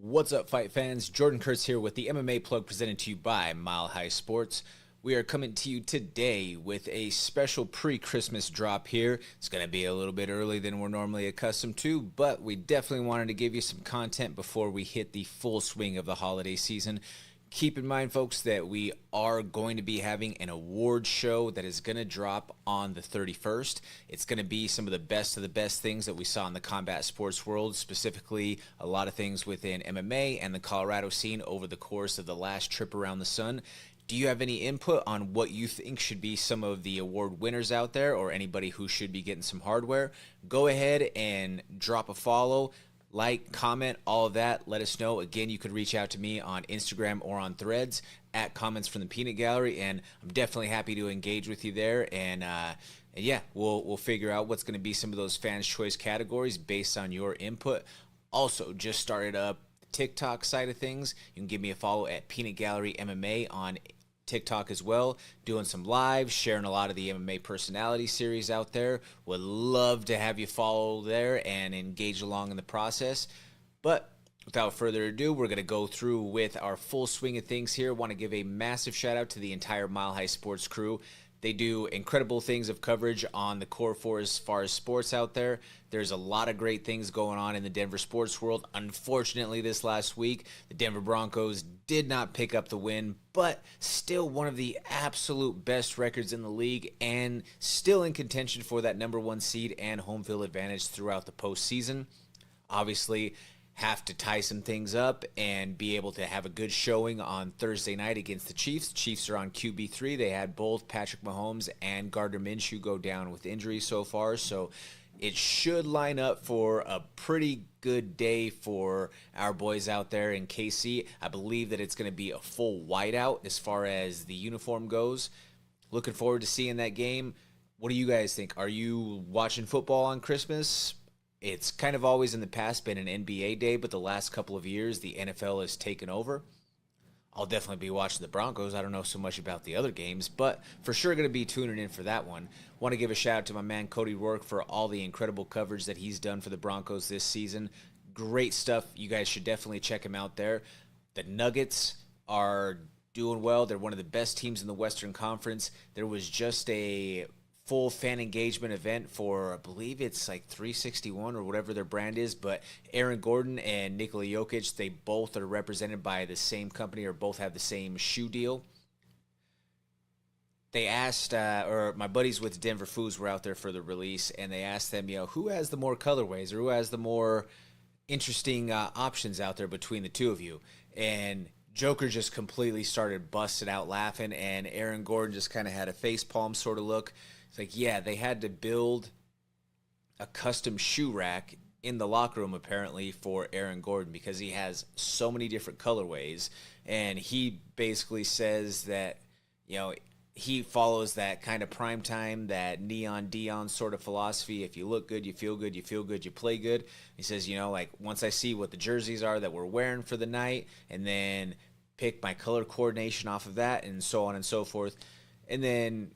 What's up, fight fans? Jordan Kurtz here with the MMA plug presented to you by Mile High Sports. We are coming to you today with a special pre-Christmas drop here. It's going to be a little bit early than we're normally accustomed to, but we definitely wanted to give you some content before we hit the full swing of the holiday season. Keep in mind, folks, that we are going to be having an award show that is going to drop on the 31st. It's going to be some of the best things that we saw in the combat sports world, specifically a lot of things within MMA and the Colorado scene over the course of the last trip around the sun. Do you have any input on what you think should be some of the award winners out there or anybody who should be getting some hardware? Go ahead and drop a follow. Like, comment, all of that. Let us know. Again, you could reach out to me on Instagram or on Threads at Comments from the Peanut Gallery, and I'm definitely happy to engage with you there. And yeah, we'll figure out what's going to be some of those fans' choice categories based on your input. Also, just started up the TikTok side of things. You can give me a follow at Peanut Gallery MMA on TikTok as well, doing some lives, sharing a lot of the MMA personality series out there. Would love to have you follow there and engage along in the process. But without further ado, we're going to go through with our full swing of things here. Want to give a massive shout out to the entire Mile High Sports crew. They do incredible things of coverage on the core four as far as sports out there. There's a lot of great things going on in the Denver sports world. Unfortunately, this last week, the Denver Broncos did not pick up the win, but still one of the absolute best records in the league and still in contention for that number one seed and home field advantage throughout the postseason. Obviously, have to tie some things up and be able to have a good showing on Thursday night against the Chiefs. Chiefs are on QB3. They had both Patrick Mahomes and Gardner Minshew go down with injuries so far, so it should line up for a pretty good day for our boys out there in KC. I believe that it's going to be a full whiteout as far as the uniform goes. Looking forward to seeing that game. What do you guys think? Are you watching football on Christmas? It's kind of always in the past been an NBA day, but the last couple of years, the NFL has taken over. I'll definitely be watching the Broncos. I don't know so much about the other games, but for sure going to be tuning in for that one. Want to give a shout out to my man Cody Rourke for all the incredible coverage that he's done for the Broncos this season. Great stuff. You guys should definitely check him out there. The Nuggets are doing well. They're one of the best teams in the Western Conference. There was just a full fan engagement event for, I believe it's like 361 or whatever their brand is, but Aaron Gordon and Nikola Jokic, they both are represented by the same company or both have the same shoe deal. They asked, or my buddies with Denver Foos were out there for the release, and they asked them, who has the more colorways or who has the more interesting options out there between the two of you? And Joker just completely started busting out laughing, and Aaron Gordon just kind of had a facepalm sort of look. It's like, yeah, they had to build a custom shoe rack in the locker room apparently for Aaron Gordon because he has so many different colorways. And he basically says that, he follows that kind of primetime, that Neon Dion sort of philosophy. If you look good, you feel good, you feel good, you play good. He says, once I see what the jerseys are that we're wearing for the night and then pick my color coordination off of that and so on and so forth. And then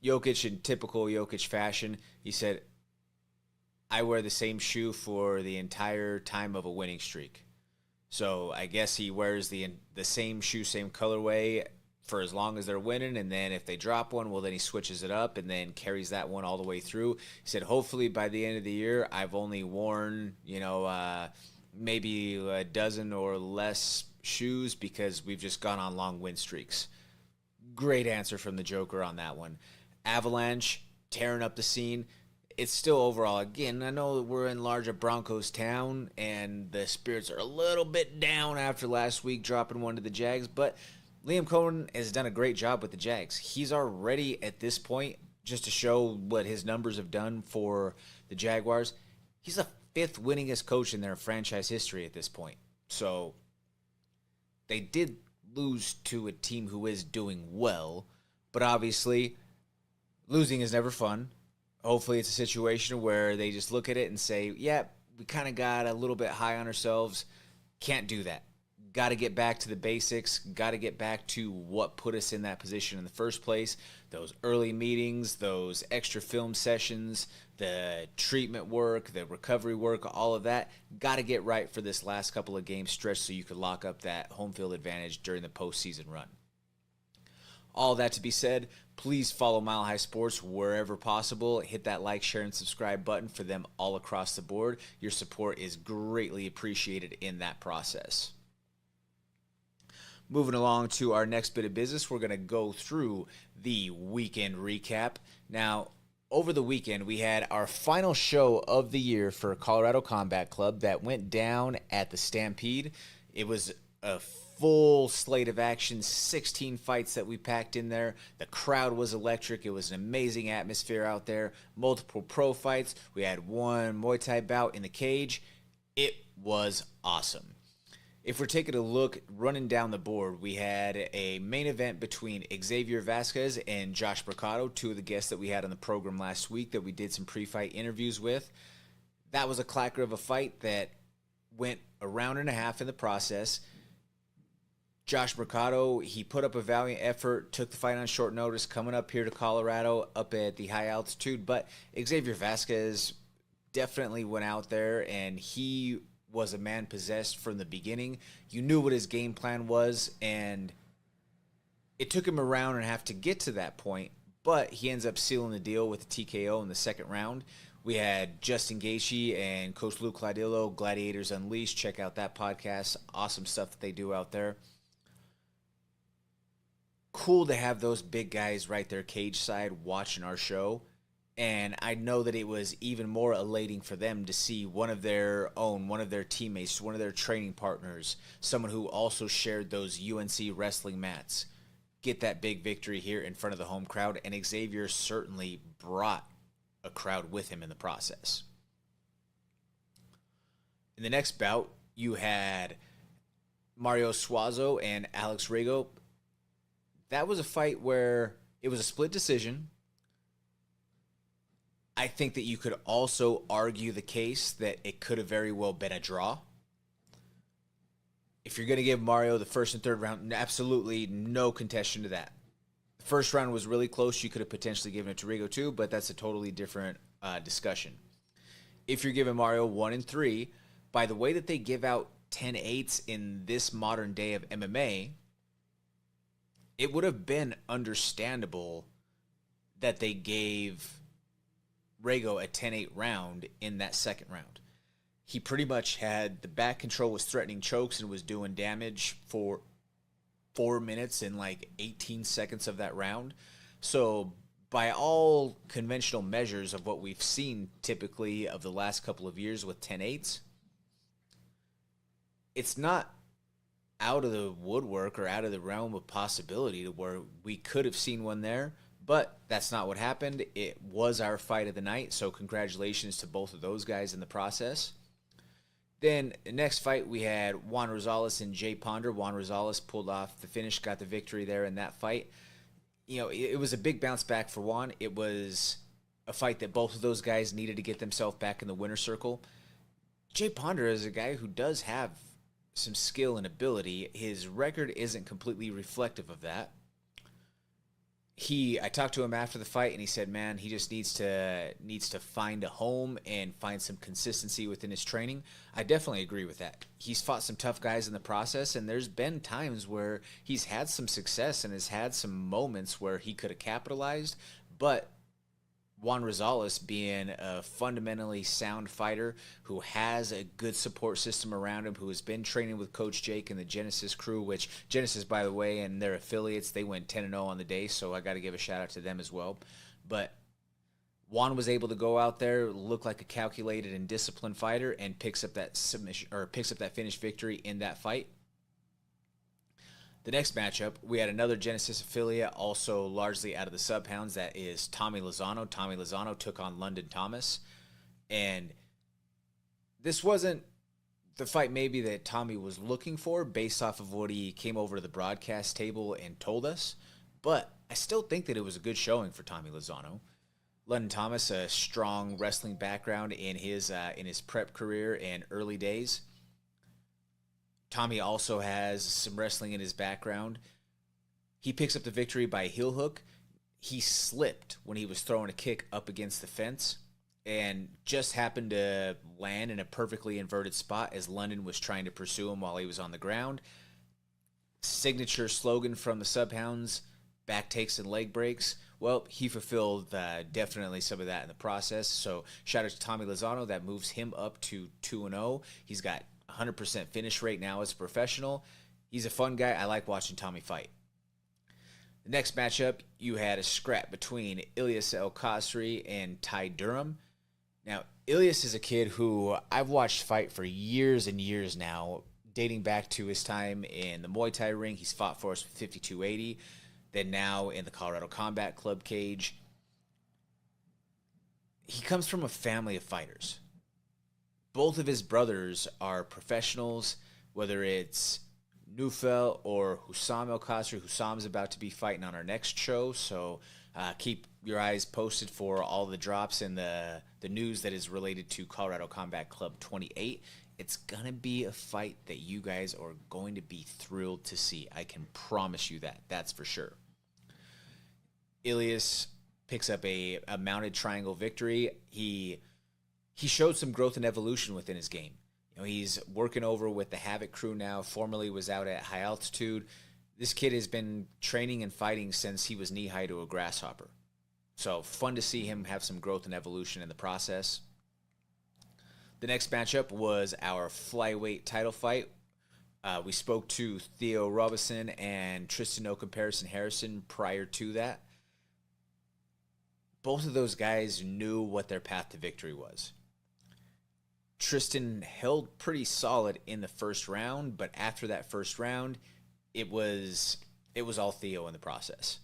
Jokic, in typical Jokic fashion, he said, I wear the same shoe for the entire time of a winning streak. So I guess he wears the same shoe, same colorway for as long as they're winning, and then if they drop one, well, then he switches it up and then carries that one all the way through. He said, hopefully by the end of the year, I've only worn, maybe a dozen or less shoes because we've just gone on long win streaks. Great answer from the Joker on that one. Avalanche tearing up the scene. It's still overall, again, I know that we're in larger Broncos town and the spirits are a little bit down after last week dropping one to the Jags, but Liam Cohen has done a great job with the Jags. He's already at this point, just to show what his numbers have done for the Jaguars, he's the fifth winningest coach in their franchise history at this point. So they did lose to a team who is doing well, but obviously losing is never fun. Hopefully it's a situation where they just look at it and say, yeah, we kind of got a little bit high on ourselves. Can't do that. Got to get back to the basics. Got to get back to what put us in that position in the first place. Those early meetings, those extra film sessions, the treatment work, the recovery work, all of that. Got to get right for this last couple of game stretch so you could lock up that home field advantage during the postseason run. All that to be said, please follow Mile High Sports wherever possible. Hit that like, share, and subscribe button for them all across the board. Your support is greatly appreciated in that process. Moving along to our next bit of business, we're going to go through the weekend recap. Now, over the weekend, we had our final show of the year for Colorado Combat Club that went down at the Stampede. It was a full slate of action, 16 fights that we packed in there. The crowd was electric. It was an amazing atmosphere out there. Multiple pro fights. We had one Muay Thai bout in the cage. It was awesome. If we're taking a look, running down the board, we had a main event between Xavier Vasquez and Josh Mercado, two of the guests that we had on the program last week that we did some pre-fight interviews with. That was a clacker of a fight that went a round and a half in the process. Josh Mercado, he put up a valiant effort, took the fight on short notice, coming up here to Colorado, up at the high altitude. But Xavier Vasquez definitely went out there, and he was a man possessed from the beginning. You knew what his game plan was, and it took him a round and a half to get to that point, but he ends up sealing the deal with a TKO in the second round. We had Justin Gaethje and Coach Luke Cladillo, Gladiators Unleashed. Check out that podcast. Awesome stuff that they do out there. Cool to have those big guys right there cage side watching our show. And I know that it was even more elating for them to see one of their own, one of their teammates, one of their training partners, someone who also shared those UNC wrestling mats, get that big victory here in front of the home crowd. And Xavier certainly brought a crowd with him in the process. In the next bout, you had Mario Suazo and Alex Rego. That was a fight where it was a split decision. I think that you could also argue the case that it could have very well been a draw. If you're going to give Mario the first and third round, absolutely no contention to that. The first round was really close. You could have potentially given it to Rigo too, but that's a totally different discussion. If you're giving Mario 1 and 3, by the way that they give out 10-8s in this modern day of MMA, it would have been understandable that they gave Rego a 10-8 round in that second round. He pretty much had the back control, was threatening chokes, and was doing damage for 4 minutes and like 18 seconds of that round. So by all conventional measures of what we've seen typically of the last couple of years with 10-8s, it's not out of the woodwork or out of the realm of possibility to where we could have seen one there. But that's not what happened. It was our fight of the night, so congratulations to both of those guys in the process. Then the next fight, we had Juan Rosales and Jay Ponder. Juan Rosales pulled off the finish, got the victory there in that fight. You know, it was a big bounce back for Juan. It was a fight that both of those guys needed to get themselves back in the winner's circle. Jay Ponder is a guy who does have some skill and ability. His record isn't completely reflective of that. I talked to him after the fight, and he said, man, he just needs to find a home and find some consistency within his training. I definitely agree with that. He's fought some tough guys in the process, and there's been times where he's had some success and has had some moments where he could have capitalized, but Juan Rosales, being a fundamentally sound fighter who has a good support system around him, who has been training with Coach Jake and the Genesis crew, which Genesis, by the way, and their affiliates, they went 10-0 on the day, so I got to give a shout-out to them as well. But Juan was able to go out there, look like a calculated and disciplined fighter, and picks up that finished victory in that fight. The next matchup, we had another Genesis affiliate, also largely out of the sub-pounds. That is Tommy Lozano. Tommy Lozano took on London Thomas. And this wasn't the fight maybe that Tommy was looking for based off of what he came over to the broadcast table and told us. But I still think that it was a good showing for Tommy Lozano. London Thomas, a strong wrestling background in his prep career and early days. Tommy also has some wrestling in his background. He picks up the victory by heel hook. He slipped when he was throwing a kick up against the fence. and just happened to land in a perfectly inverted spot as London was trying to pursue him while he was on the ground. Signature slogan from the Subhounds, back takes and leg breaks. Well, he fulfilled definitely some of that in the process. So shout out to Tommy Lozano. That moves him up to 2-0. He's got 100% finish rate now as a professional. He's a fun guy. I like watching Tommy fight. The next matchup, you had a scrap between Ilyas El Kasri and Ty Durham. Now, Ilyas is a kid who I've watched fight for years and years now, dating back to his time in the Muay Thai ring. He's fought for us with 5280, then now in the Colorado Combat Club cage. He comes from a family of fighters. Both of his brothers are professionals, whether it's Nufel or Hussam El Kasri. Hussam's about to be fighting on our next show, so keep your eyes posted for all the drops and the news that is related to Colorado Combat Club 28. It's going to be a fight that you guys are going to be thrilled to see. I can promise you that. That's for sure. Ilyas picks up a mounted triangle victory. He showed some growth and evolution within his game. You know, he's working over with the Havoc crew now, formerly was out at high altitude. This kid has been training and fighting since he was knee-high to a grasshopper. So fun to see him have some growth and evolution in the process. The next matchup was our flyweight title fight. We spoke to Theo Robinson and Tristan No Comparison Harrison prior to that. Both of those guys knew what their path to victory was. Tristan held pretty solid in the first round, but after that first round, it was all Theo in the process.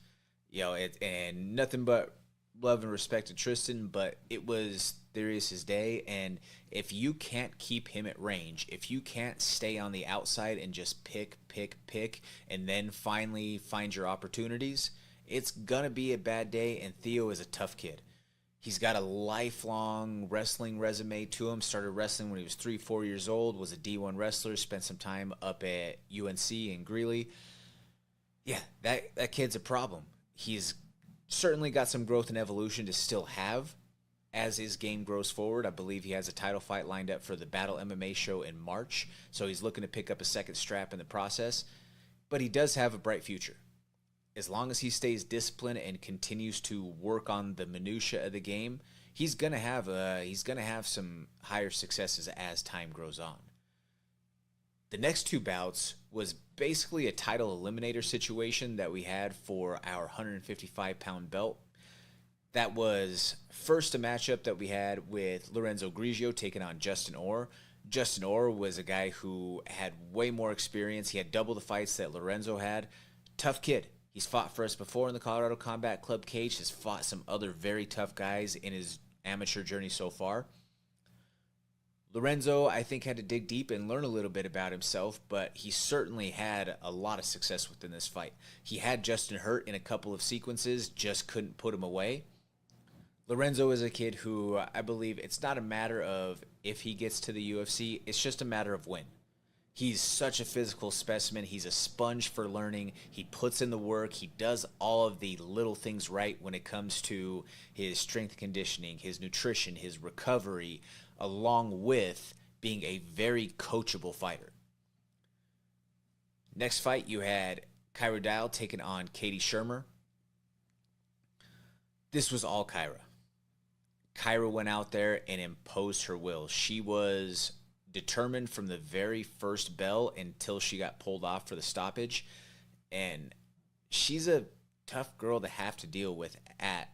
You know, and nothing but love and respect to Tristan, but it was Therius' day, and if you can't keep him at range, if you can't stay on the outside and just pick, and then finally find your opportunities, it's going to be a bad day, and Theo is a tough kid. He's got a lifelong wrestling resume to him. Started wrestling when he was 3-4 years old, was a D1 wrestler, spent some time up at UNC in Greeley. Yeah, that kid's a problem. He's certainly got some growth and evolution to still have as his game grows forward. I believe he has a title fight lined up for the Battle MMA show in March, so he's looking to pick up a second strap in the process. But he does have a bright future. As long as he stays disciplined and continues to work on the minutia of the game, he's gonna have some higher successes as time grows on. The next two bouts was basically a title eliminator situation that we had for our 155-pound belt. That was first a matchup that we had with Lorenzo Grigio taking on Justin Orr. Justin Orr was a guy who had way more experience. He had double the fights that Lorenzo had. Tough kid. He's fought for us before in the Colorado Combat Club cage. Has fought some other very tough guys in his amateur journey so far. Lorenzo, I think, had to dig deep and learn a little bit about himself, but he certainly had a lot of success within this fight. He had Justin hurt in a couple of sequences, just couldn't put him away. Lorenzo is a kid who I believe it's not a matter of if he gets to the UFC, it's just a matter of when. He's such a physical specimen. He's a sponge for learning. He puts in the work. He does all of the little things right when it comes to his strength conditioning, his nutrition, his recovery, along with being a very coachable fighter. Next fight, you had Kyra Dial taking on Katie Shermer. This was all Kyra. Kyra went out there and imposed her will. She was determined from the very first bell until she got pulled off for the stoppage. And she's a tough girl to have to deal with at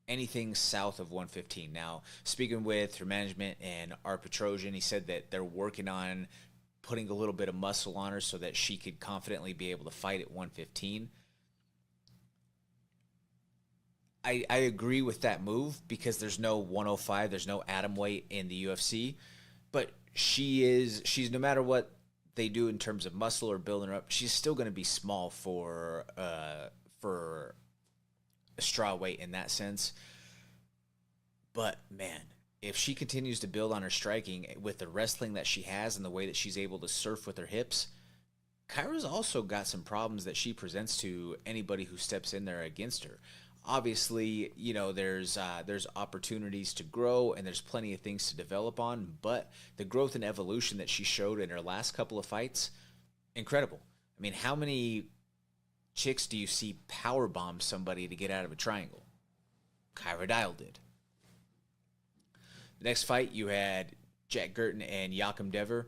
anything south of 115. Now, speaking with her management and Art Petrosian, he said that they're working on putting a little bit of muscle on her so that she could confidently be able to fight at 115. I agree with that move because there's no 105, there's no atom weight in the UFC, but she's no matter what they do in terms of muscle or building her up, she's still going to be small for a straw weight in that sense. But man, if she continues to build on her striking with the wrestling that she has and the way that she's able to surf with her hips, Kyra's also got some problems that she presents to anybody who steps in there against her. Obviously, there's opportunities to grow and there's plenty of things to develop on, but the growth and evolution that she showed in her last couple of fights, incredible. I mean, how many chicks do you see power bomb somebody to get out of a triangle? Kyra Dial did. The next fight, you had Jack Gurton and Joachim Dever.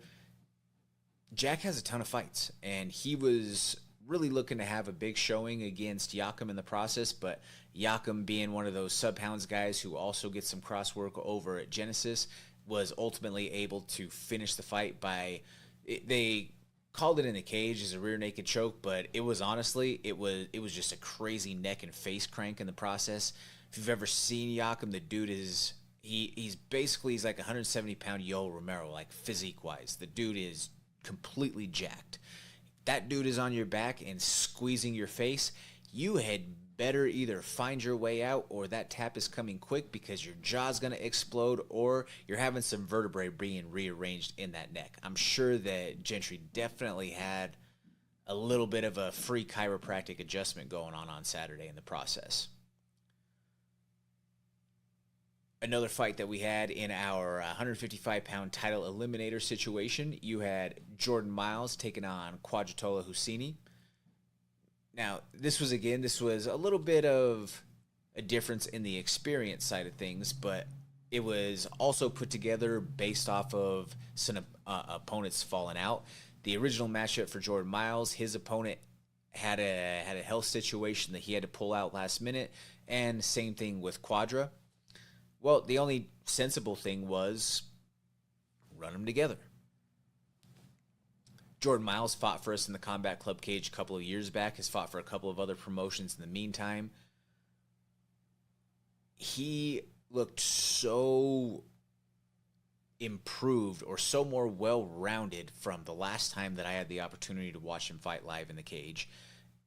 Jack has a ton of fights, and he was really looking to have a big showing against Joachim in the process, but Joachim, being one of those sub-pounds guys who also gets some cross work over at Genesis, was ultimately able to finish the fight by... They called it in the cage as a rear naked choke, but it was honestly, it was just a crazy neck and face crank in the process. If you've ever seen Joachim, the dude is... He's like 170-pound Yoel Romero, like physique-wise. The dude is completely jacked. That dude is on your back and squeezing your face. You had better either find your way out or that tap is coming quick because your jaw's going to explode or you're having some vertebrae being rearranged in that neck. I'm sure that Gentry definitely had a little bit of a free chiropractic adjustment going on Saturday in the process. Another fight that we had in our 155-pound title eliminator situation, you had Jordan Miles taking on Quadratola Husseini. Now, this was a little bit of a difference in the experience side of things, but it was also put together based off of some opponents falling out. The original matchup for Jordan Miles, his opponent had a health situation that he had to pull out last minute, and same thing with Quadra. Well, the only sensible thing was run them together. Jordan Miles fought for us in the Combat Club cage a couple of years back, has fought for a couple of other promotions in the meantime. He looked so improved or so more well-rounded from the last time that I had the opportunity to watch him fight live in the cage.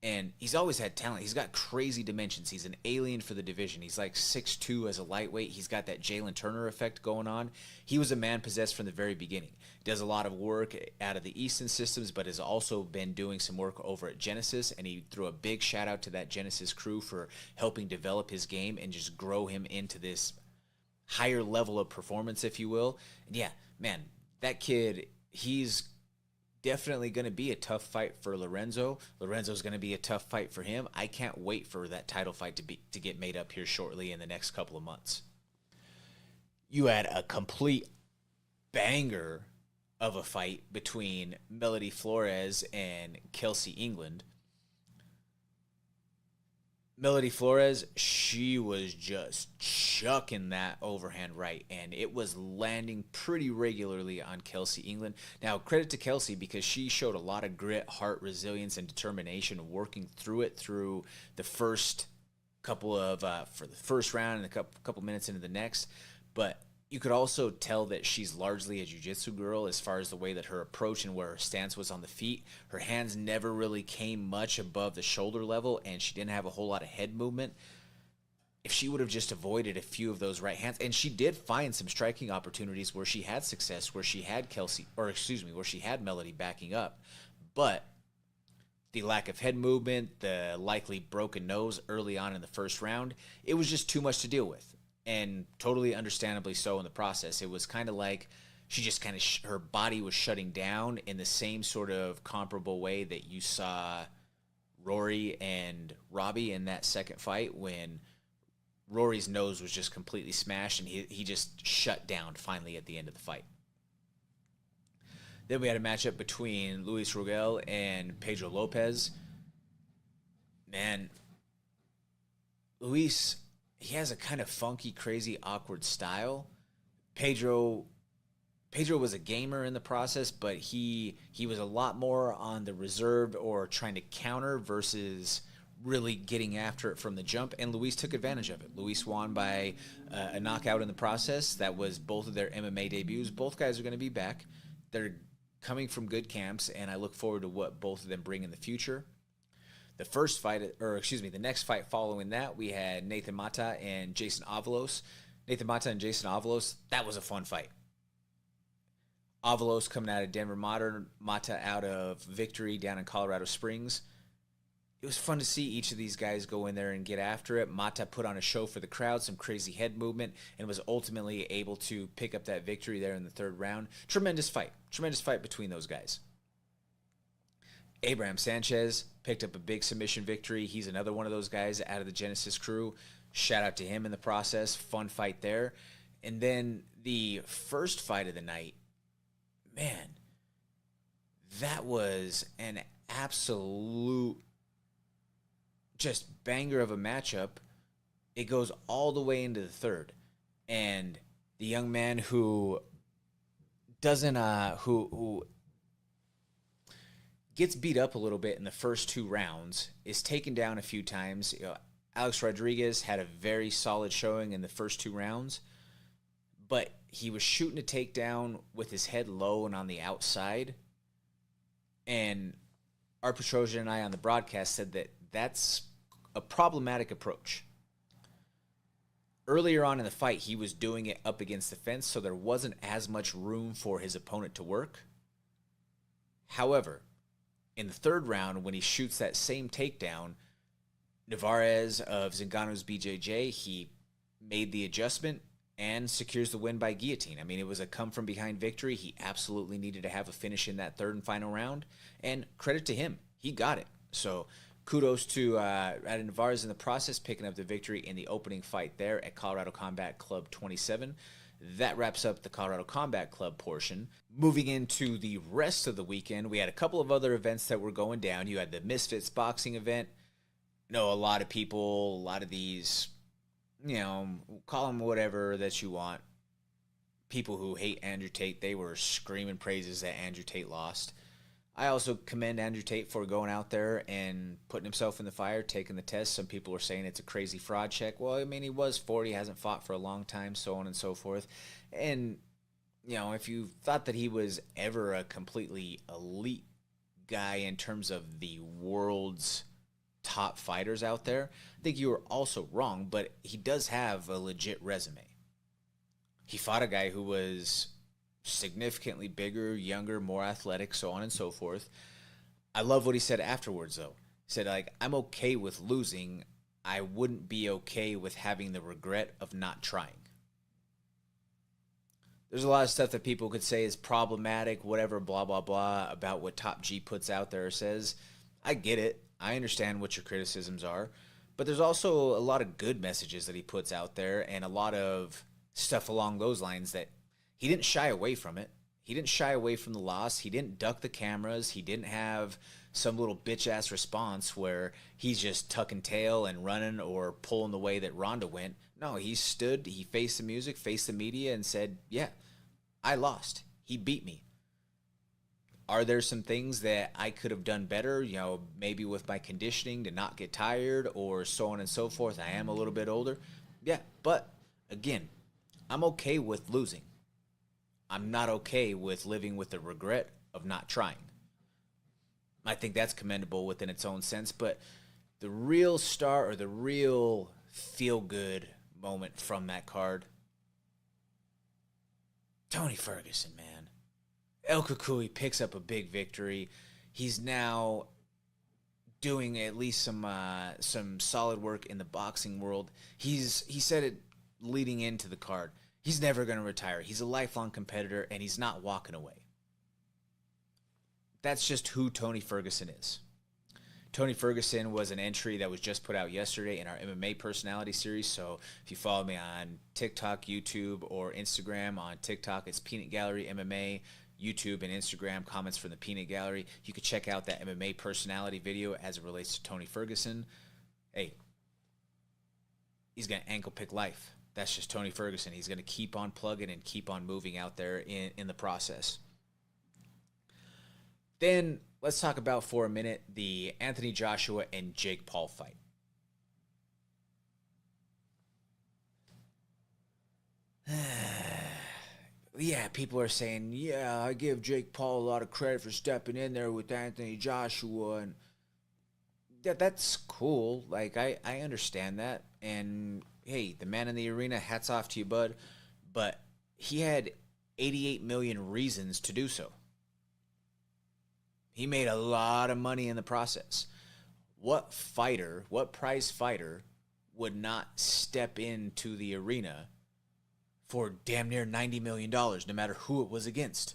And he's always had talent. He's got crazy dimensions. He's an alien for the division. He's like 6'2" as a lightweight. He's got that Jalen Turner effect going on. He was a man possessed from the very beginning. Does a lot of work out of the Easton systems, but has also been doing some work over at Genesis. And he threw a big shout out to that Genesis crew for helping develop his game and just grow him into this higher level of performance, if you will. And yeah, man, that kid, he's definitely going to be a tough fight for Lorenzo. Lorenzo's going to be a tough fight for him. I can't wait for that title fight to get made up here shortly in the next couple of months. You had a complete banger of a fight between Melody Flores and Kelsey England. Melody Flores, she was just chucking that overhand right, and it was landing pretty regularly on Kelsey England. Now, credit to Kelsey because she showed a lot of grit, heart, resilience, and determination working through it through the first couple of, for the first round and a couple minutes into the next. But you could also tell that she's largely a jiu-jitsu girl as far as the way that her approach and where her stance was on the feet. Her hands never really came much above the shoulder level, and she didn't have a whole lot of head movement. If she would have just avoided a few of those right hands, and she did find some striking opportunities where she had success, where she had where she had Melody backing up. But the lack of head movement, the likely broken nose early on in the first round, it was just too much to deal with. And totally understandably so in the process. It was kind of like she just kind of her body was shutting down in the same sort of comparable way that you saw Rory and Robbie in that second fight when Rory's nose was just completely smashed and he just shut down finally at the end of the fight. Then we had a matchup between Luis Rogel and Pedro Lopez. Man, Luis, he has a kind of funky, crazy, awkward style. Pedro was a gamer in the process, but he was a lot more on the reserved or trying to counter versus really getting after it from the jump, and Luis took advantage of it. Luis won by a knockout in the process. That was both of their MMA debuts. Both guys are going to be back. They're coming from good camps, and I look forward to what both of them bring in the future. The next fight following that, we had Nathan Mata and Jason Avalos. Nathan Mata and Jason Avalos, that was a fun fight. Avalos coming out of Denver, Mata out of Victory down in Colorado Springs. it was fun to see each of these guys go in there and get after it. Mata put on a show for the crowd, some crazy head movement, and was ultimately able to pick up that victory there in the third round. Tremendous fight between those guys. Abraham Sanchez picked up a big submission victory. He's another one of those guys out of the Genesis crew. Shout out to him in the process. Fun fight there. And then the first fight of the night, man, that was an absolute just banger of a matchup. It goes all the way into the third. And the young man who doesn't who gets beat up a little bit in the first two rounds is taken down a few times. Alex Rodriguez had a very solid showing in the first two rounds, but he was shooting a takedown with his head low and on the outside. And our Petrosian and I on the broadcast said that that's a problematic approach. Earlier on in the fight, he was doing it up against the fence, so there wasn't as much room for his opponent to work. However, in the third round, when he shoots that same takedown, Navarez of Zingano's BJJ, he made the adjustment and secures the win by guillotine. I mean, it was a come-from-behind victory. He absolutely needed to have a finish in that third and final round, and credit to him. He got it. So kudos to Navarez in the process, picking up the victory in the opening fight there at Colorado Combat Club 27. That wraps up the Colorado Combat Club portion. Moving into the rest of the weekend, we had a couple of other events that were going down. You had the Misfits boxing event. A lot of people, a lot of these, call them whatever that you want. People who hate Andrew Tate, they were screaming praises that Andrew Tate lost. I also commend Andrew Tate for going out there and putting himself in the fire, taking the test. Some people are saying it's a crazy fraud check. Well, I mean, he was 40, hasn't fought for a long time, so on and so forth. And, if you thought that he was ever a completely elite guy in terms of the world's top fighters out there, I think you were also wrong, but he does have a legit resume. He fought a guy who was significantly bigger, younger, more athletic, so on and so forth. I love what he said afterwards, though. He said, I'm okay with losing. I wouldn't be okay with having the regret of not trying. There's a lot of stuff that people could say is problematic, whatever, blah, blah, blah, about what Top G puts out there or says. I get it. I understand what your criticisms are. But there's also a lot of good messages that he puts out there and a lot of stuff along those lines that he didn't shy away from it. He didn't shy away from the loss. He didn't duck the cameras. He didn't have some little bitch-ass response where he's just tucking tail and running or pulling the way that Ronda went. No, he stood, he faced the music, faced the media, and said, yeah, I lost. He beat me. Are there some things that I could have done better, maybe with my conditioning to not get tired or so on and so forth? I am a little bit older. Yeah, but again, I'm okay with losing. I'm not okay with living with the regret of not trying. I think that's commendable within its own sense, but the real star or the real feel-good moment from that card, Tony Ferguson, man. El Kukui picks up a big victory. He's now doing at least some solid work in the boxing world. He said it leading into the card. He's never going to retire. He's a lifelong competitor, and he's not walking away. That's just who Tony Ferguson is. Tony Ferguson was an entry that was just put out yesterday in our MMA personality series. So if you follow me on TikTok, YouTube, or Instagram, on TikTok, it's Peanut Gallery MMA. YouTube and Instagram, comments from the Peanut Gallery. You could check out that MMA personality video as it relates to Tony Ferguson. Hey, he's going to ankle pick life. That's just Tony Ferguson. He's going to keep on plugging and keep on moving out there in the process. Then let's talk about for a minute the Anthony Joshua and Jake Paul fight. Yeah, people are saying, yeah, I give Jake Paul a lot of credit for stepping in there with Anthony Joshua, and that's cool. I understand that. And hey, the man in the arena, hats off to you, bud. But he had 88 million reasons to do so. He made a lot of money in the process. what prize fighter would not step into the arena for damn near $90 million, no matter who it was against?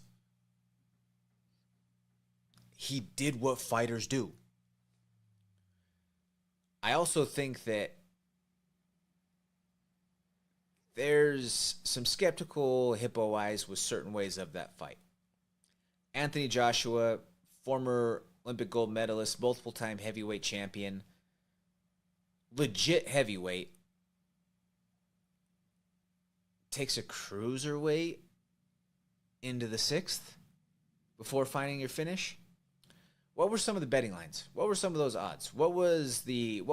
He did what fighters do. I also think that there's some skeptical hippo eyes with certain ways of that fight. Anthony Joshua, former Olympic gold medalist, multiple-time heavyweight champion, legit heavyweight, takes a cruiserweight into the sixth before finding your finish. What were some of the betting lines? What were some of those odds? What was the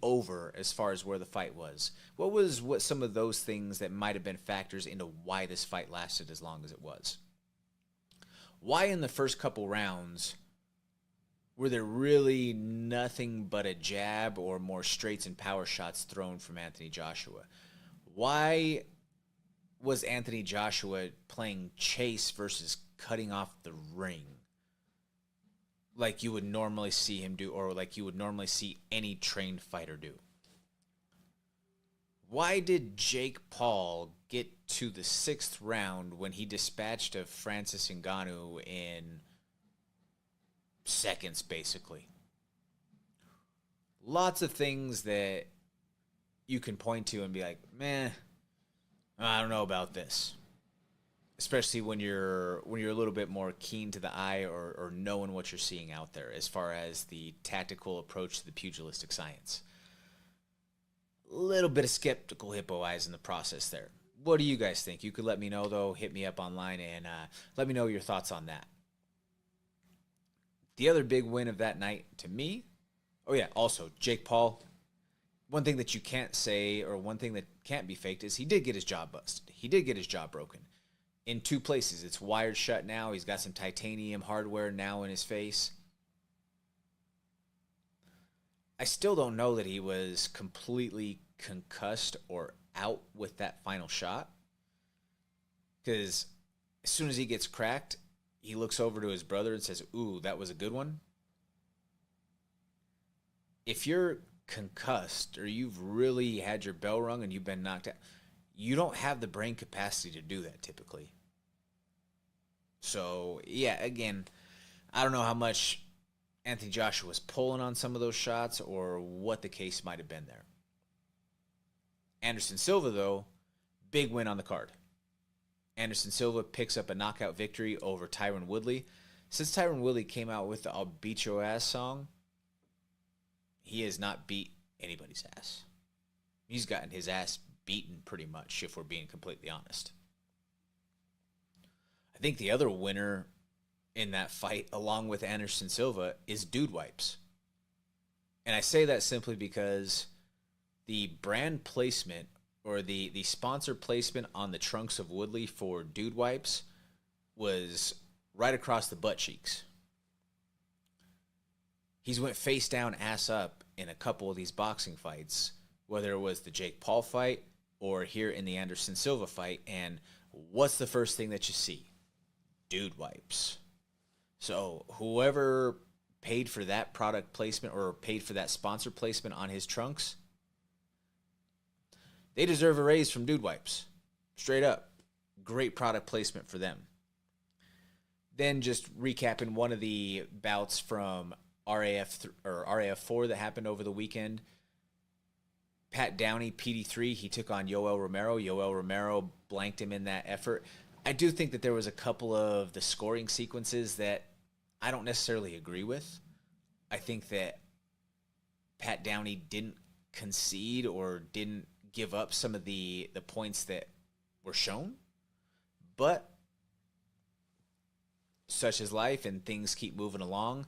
over as far as where the fight was? What some of those things that might have been factors into why this fight lasted as long as it was? Why in the first couple rounds were there really nothing but a jab or more straights and power shots thrown from Anthony Joshua? Why was Anthony Joshua playing chase versus cutting off the ring like you would normally see him do, or like you would normally see any trained fighter do? Why did Jake Paul get to the sixth round when he dispatched of Francis Ngannou in seconds, basically? Lots of things that you can point to and be like, man, I don't know about this. Especially when you're a little bit more keen to the eye or knowing what you're seeing out there as far as the tactical approach to the pugilistic science. A little bit of skeptical hippo eyes in the process there. What do you guys think? You could let me know, though. Hit me up online and let me know your thoughts on that. The other big win of that night to me, also Jake Paul. One thing that you can't say, or one thing that can't be faked, is he did get his jaw busted. He did get his jaw broken. In two places. It's wired shut now. He's got some titanium hardware now in his face. I still don't know that he was completely concussed or out with that final shot. Because as soon as he gets cracked, he looks over to his brother and says, "Ooh, that was a good one." If you're concussed or you've really had your bell rung and you've been knocked out, you don't have the brain capacity to do that typically. So, yeah, again, I don't know how much Anthony Joshua was pulling on some of those shots or what the case might have been there. Anderson Silva, though, big win on the card. Anderson Silva picks up a knockout victory over Tyron Woodley. Since Tyron Woodley came out with the "I'll Beat Your Ass" song, he has not beat anybody's ass. He's gotten his ass beaten pretty much, if we're being completely honest. I think the other winner in that fight, along with Anderson Silva, is Dude Wipes. And I say that simply because the brand placement or the sponsor placement on the trunks of Woodley for Dude Wipes was right across the butt cheeks. He's went face down, ass up in a couple of these boxing fights, whether it was the Jake Paul fight or here in the Anderson Silva fight, and what's the first thing that you see? Dude Wipes. So whoever paid for that product placement or paid for that sponsor placement on his trunks, they deserve a raise from Dude Wipes. Straight up. Great product placement for them. Then just recapping one of the bouts from RAF4 that happened over the weekend. Pat Downey, PD3, he took on Yoel Romero. Yoel Romero blanked him in that effort. I do think that there was a couple of the scoring sequences that I don't necessarily agree with. I think that Pat Downey didn't concede or didn't give up some of the points that were shown. But such is life and things keep moving along.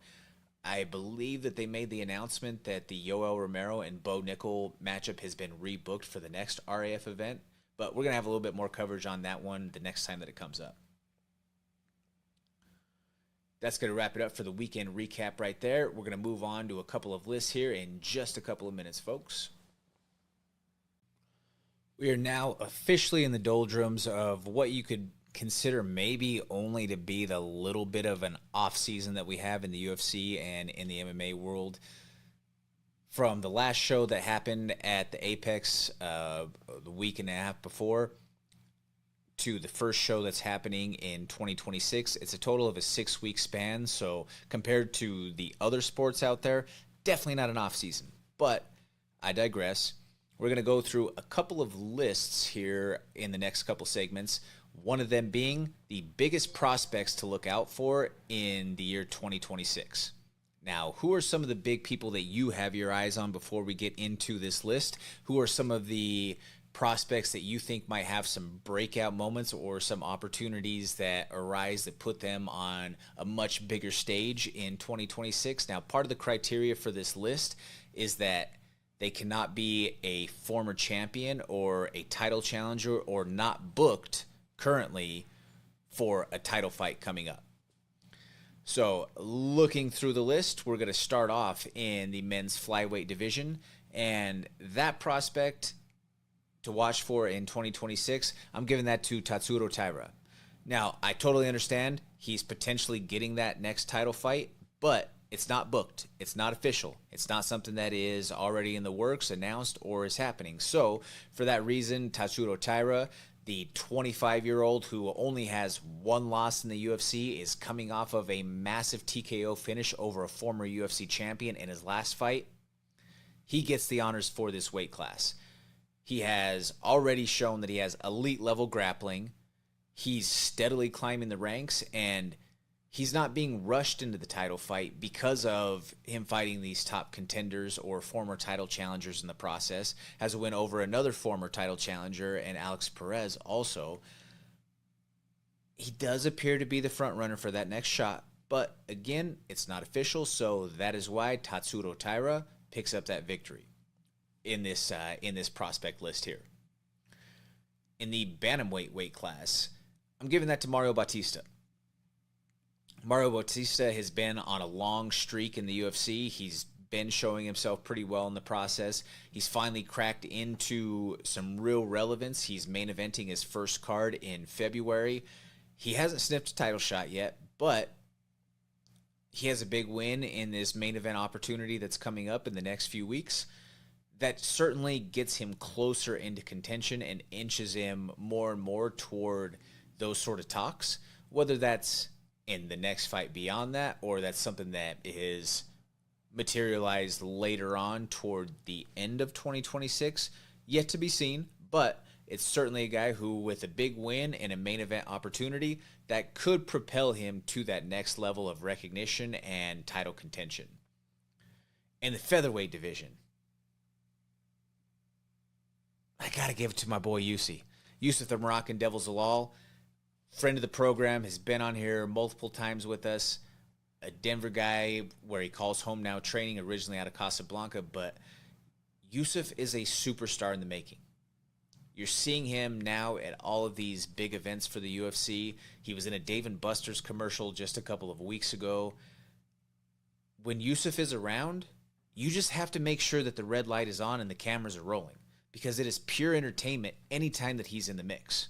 I believe that they made the announcement that the Yoel Romero and Bo Nickel matchup has been rebooked for the next RAF event. But we're going to have a little bit more coverage on that one the next time that it comes up. That's going to wrap it up for the weekend recap right there. We're going to move on to a couple of lists here in just a couple of minutes, folks. We are now officially in the doldrums of what you could consider maybe only to be the little bit of an off season that we have in the UFC and in the MMA world. From the last show that happened at the Apex the week and a half before to the first show that's happening in 2026, it's a total of a 6-week span. So compared to the other sports out there, definitely not an off season. But I digress. We're going to go through a couple of lists here in the next couple segments. One of them being the biggest prospects to look out for in the year 2026. Now, who are some of the big people that you have your eyes on before we get into this list? Who are some of the prospects that you think might have some breakout moments or some opportunities that arise that put them on a much bigger stage in 2026? Now, part of the criteria for this list is that they cannot be a former champion or a title challenger or not booked currently for a title fight coming up. So looking through the list, we're going to start off in the men's flyweight division, and that prospect to watch for in 2026, I'm giving that to Tatsuro Taira. Now, I totally understand he's potentially getting that next title fight, but it's not booked. It's not official. It's not something that is already in the works, announced, or is happening. So for that reason, Tatsuro Taira, the 25-year-old who only has one loss in the UFC, is coming off of a massive TKO finish over a former UFC champion in his last fight. He gets the honors for this weight class. He has already shown that he has elite level grappling. He's steadily climbing the ranks, and he's not being rushed into the title fight because of him fighting these top contenders or former title challengers in the process. Has a win over another former title challenger and Alex Perez also. He does appear to be the front runner for that next shot, but again, it's not official, so that is why Tatsuro Taira picks up that victory in this prospect list here. In the bantamweight weight class, I'm giving that to Mario Bautista. Mario Bautista has been on a long streak in the UFC. He's been showing himself pretty well in the process. He's finally cracked into some real relevance. He's main eventing his first card in February. He hasn't sniffed a title shot yet, but he has a big win in this main event opportunity that's coming up in the next few weeks. That certainly gets him closer into contention and inches him more and more toward those sort of talks, whether that's in the next fight beyond that, or that's something that is materialized later on toward the end of 2026, yet to be seen. But it's certainly a guy who, with a big win and a main event opportunity, that could propel him to that next level of recognition and title contention. In the featherweight division, I gotta give it to my boy Yusuf. Yusuf the Moroccan Devil Zalal, friend of the program, has been on here multiple times with us. A Denver guy where he calls home now, training originally out of Casablanca. But Yusuf is a superstar in the making. You're seeing him now at all of these big events for the UFC. He was in a Dave & Buster's commercial just a couple of weeks ago. When Yusuf is around, you just have to make sure that the red light is on and the cameras are rolling, because it is pure entertainment anytime that he's in the mix.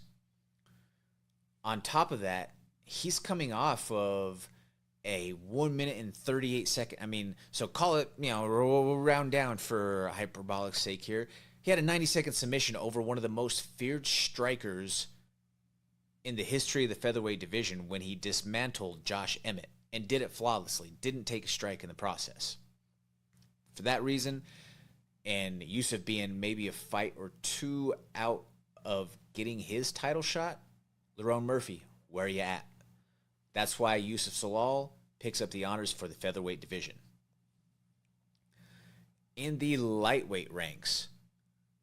On top of that, he's coming off of a 1 minute and 38 second. So call it, we'll round down for hyperbolic sake here. He had a 90-second submission over one of the most feared strikers in the history of the featherweight division when he dismantled Josh Emmett and did it flawlessly, didn't take a strike in the process. For that reason, and Yusuf being maybe a fight or two out of getting his title shot, Lerone Murphy, where are you at? That's why Yusuf Zalal picks up the honors for the featherweight division. In the lightweight ranks,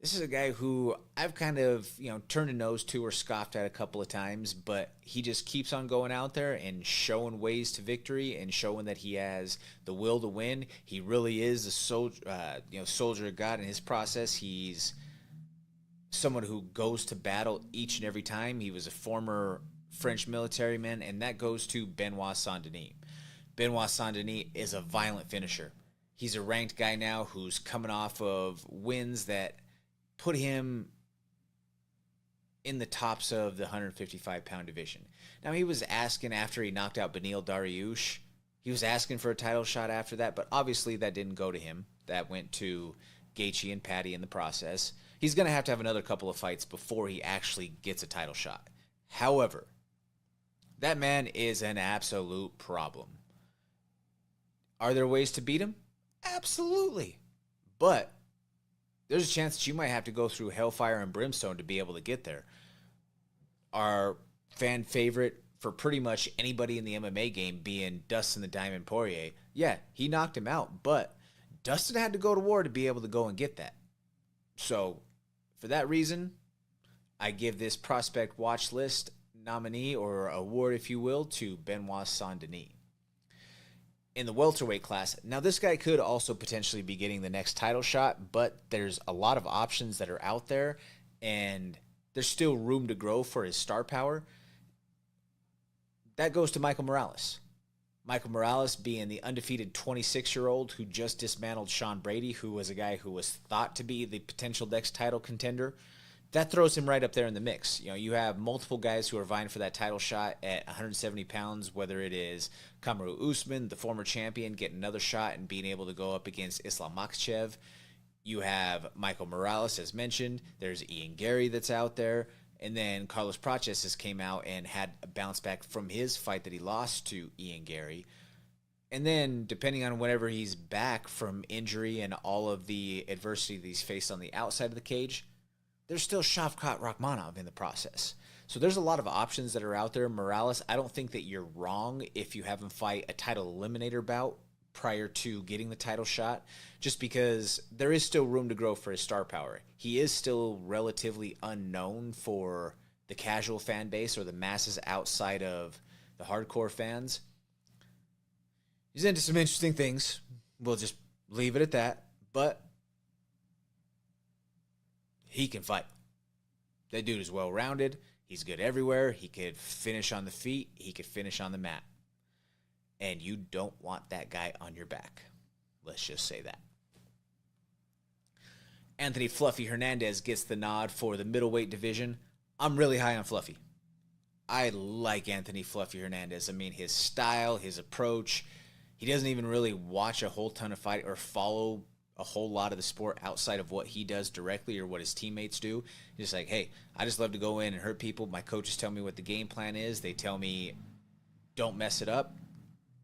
this is a guy who I've kind of, turned a nose to or scoffed at a couple of times, but he just keeps on going out there and showing ways to victory and showing that he has the will to win. He really is a soldier of God in his process. He's someone who goes to battle each and every time. He was a former French military man, and that goes to Benoit Saint-Denis. Benoit Saint-Denis is a violent finisher. He's a ranked guy now who's coming off of wins that put him in the tops of the 155-pound division. Now, he was asking after he knocked out Beneil Dariush. He was asking for a title shot after that, but obviously that didn't go to him. that went to Gaethje and Patty in the process. He's going to have another couple of fights before he actually gets a title shot. However, that man is an absolute problem. Are there ways to beat him? Absolutely. But there's a chance that you might have to go through hellfire and brimstone to be able to get there. Our fan favorite for pretty much anybody in the MMA game being Dustin the Diamond Poirier, yeah, he knocked him out, but Dustin had to go to war to be able to go and get that. So, for that reason, I give this prospect watch list nominee or award, if you will, to Benoit Saint-Denis. In the welterweight class, now this guy could also potentially be getting the next title shot, but there's a lot of options that are out there, and there's still room to grow for his star power. That goes to Michael Morales. Michael Morales being the undefeated 26-year-old who just dismantled Sean Brady, who was a guy who was thought to be the potential next title contender. That throws him right up there in the mix. You know, you have multiple guys who are vying for that title shot at 170 pounds, whether it is Kamaru Usman, the former champion, getting another shot and being able to go up against Islam Makhachev. You have Michael Morales, as mentioned. There's Ian Gary that's out there. And then Carlos Prates has came out and had a bounce back from his fight that he lost to Ian Gary. And then, depending on whenever he's back from injury and all of the adversity that he's faced on the outside of the cage, there's still Shavkat Rakhmonov in the process. So there's a lot of options that are out there. Morales, I don't think that you're wrong if you have him fight a title eliminator bout prior to getting the title shot, just because there is still room to grow for his star power. He is still relatively unknown for the casual fan base or the masses outside of the hardcore fans. He's into some interesting things. We'll just leave it at that. But he can fight. That dude is well-rounded. He's good everywhere. He could finish on the feet. He could finish on the mat. And you don't want that guy on your back. Let's just say that. Anthony Fluffy Hernandez gets the nod for the middleweight division. I'm really high on Fluffy. I like Anthony Fluffy Hernandez. I mean, his style, his approach. He doesn't even really watch a whole ton of fight or follow a whole lot of the sport outside of what he does directly or what his teammates do. He's just like, hey, I just love to go in and hurt people. My coaches tell me what the game plan is. They tell me don't mess it up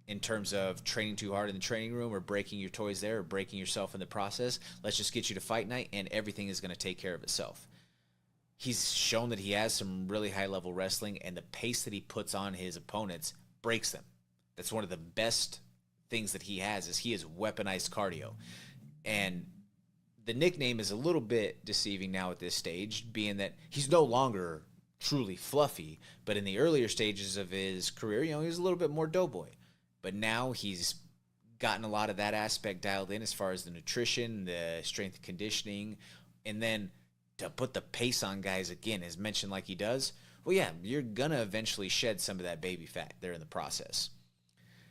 in terms of training too hard in the training room or breaking your toys there or breaking yourself in the process. Let's just get you to fight night and everything is going to take care of itself. He's shown that he has some really high-level wrestling, and the pace that he puts on his opponents breaks them. That's one of the best things that he has is he has weaponized cardio. And the nickname is a little bit deceiving now at this stage, being that he's no longer truly Fluffy, but in the earlier stages of his career, he was a little bit more doughboy. But now he's gotten a lot of that aspect dialed in as far as the nutrition, the strength and conditioning, and then to put the pace on guys again, as mentioned like he does, well, yeah, you're going to eventually shed some of that baby fat there in the process.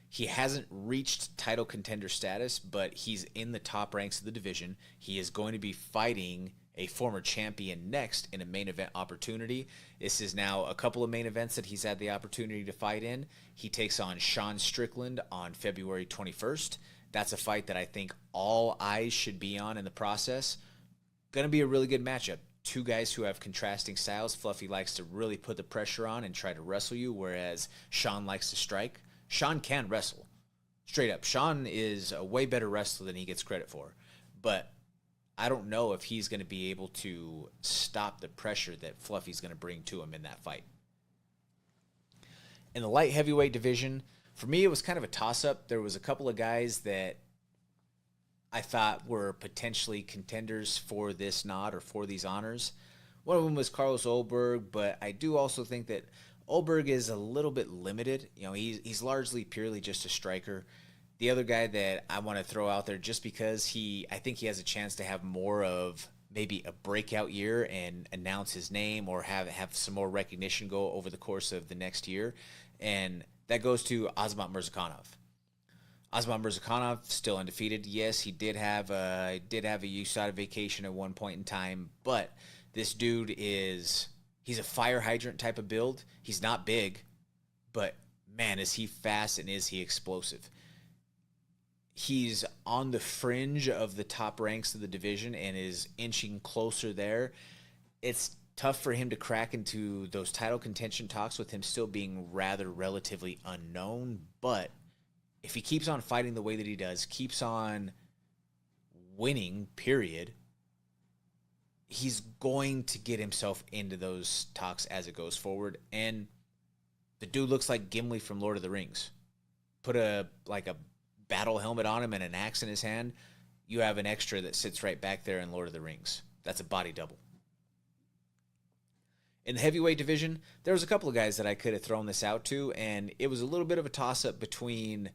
He hasn't reached title contender status, but he's in the top ranks of the division. He is going to be fighting a former champion next in a main event opportunity. This is now a couple of main events that he's had the opportunity to fight in. He takes on Sean Strickland on February 21st. That's a fight that I think all eyes should be on in the process. Going to be a really good matchup. Two guys who have contrasting styles. Fluffy likes to really put the pressure on and try to wrestle you, whereas Sean likes to strike. Sean can wrestle. Straight up. Sean is a way better wrestler than he gets credit for. But I don't know if he's going to be able to stop the pressure that Fluffy's going to bring to him in that fight. In the light heavyweight division, for me, it was kind of a toss-up. There was a couple of guys that I thought were potentially contenders for this nod or for these honors. One of them was Carlos Ulberg, but I do also think that Ulberg is a little bit limited. He's largely purely just a striker. The other guy that I want to throw out there just because I think he has a chance to have more of maybe a breakout year and announce his name or have some more recognition go over the course of the next year. And that goes to Azamat Murzakanov. Azamat Murzakanov still undefeated. Yes, he did have a USADA vacation at one point in time, but this dude he's a fire hydrant type of build. He's not big, but man, is he fast and is he explosive. he's on the fringe of the top ranks of the division and is inching closer there. It's tough for him to crack into those title contention talks with him still being rather relatively unknown. But if he keeps on fighting the way that he does, keeps on winning, period, he's going to get himself into those talks as it goes forward. And the dude looks like Gimli from Lord of the Rings. Put a battle helmet on him and an axe in his hand, you have an extra that sits right back there in Lord of the Rings. That's a body double. In the heavyweight division, there was a couple of guys that I could have thrown this out to, and it was a little bit of a toss-up between